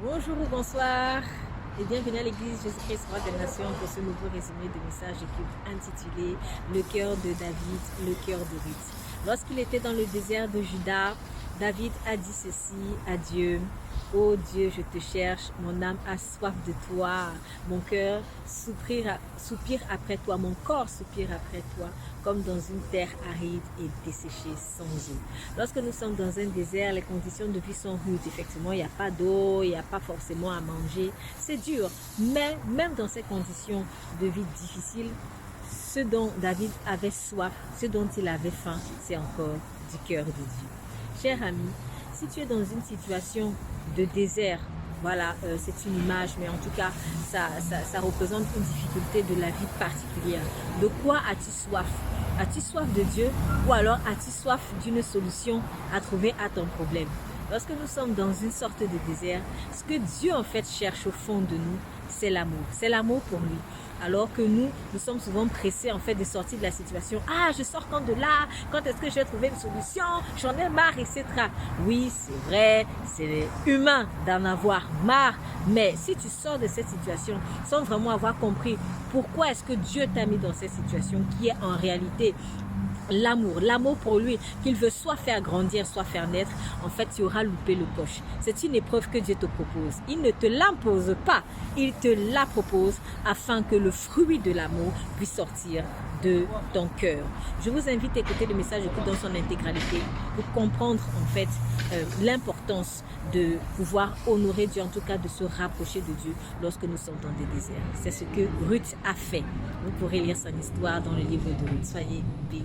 Bonjour ou bonsoir et bienvenue à l'église Jésus-Christ Roi des Nations pour ce nouveau résumé de message intitulé Le cœur de David, le cœur de Ruth. Lorsqu'il était dans le désert de Juda, David a dit ceci à Dieu: Ô Dieu, je te cherche, mon âme a soif de toi, mon cœur soupire après toi, mon corps soupire après toi, comme dans une terre aride et desséchée sans eau. Lorsque nous sommes dans un désert, les conditions de vie sont rudes. Effectivement, il n'y a pas d'eau, il n'y a pas forcément à manger. C'est dur, mais même dans ces conditions de vie difficiles, ce dont David avait soif, ce dont il avait faim, c'est encore du cœur de Dieu. Cher ami, si tu es dans une situation de désert, voilà, c'est une image, mais en tout cas, ça représente une difficulté de la vie particulière. De quoi as-tu soif? As-tu soif de Dieu ou alors as-tu soif d'une solution à trouver à ton problème? Lorsque nous sommes dans une sorte de désert, ce que Dieu en fait cherche au fond de nous, c'est l'amour. C'est l'amour pour lui. Alors que nous sommes souvent pressés en fait de sortir de la situation. Ah, je sors quand de là? Quand est-ce que je vais trouver une solution? J'en ai marre, etc. Oui, c'est vrai, c'est humain d'en avoir marre. Mais si tu sors de cette situation sans vraiment avoir compris pourquoi est-ce que Dieu t'a mis dans cette situation qui est en réalité l'amour pour lui, qu'il veut soit faire grandir, soit faire naître, en fait, tu auras loupé le coche. C'est une épreuve que Dieu te propose. Il ne te l'impose pas, il te la propose afin que le fruit de l'amour puisse sortir de ton cœur. Je vous invite à écouter le message dans son intégralité pour comprendre en fait l'importance de pouvoir honorer Dieu, en tout cas de se rapprocher de Dieu lorsque nous sommes dans des déserts. C'est ce que Ruth a fait. Vous pourrez lire son histoire dans le livre de Ruth. Soyez bénis.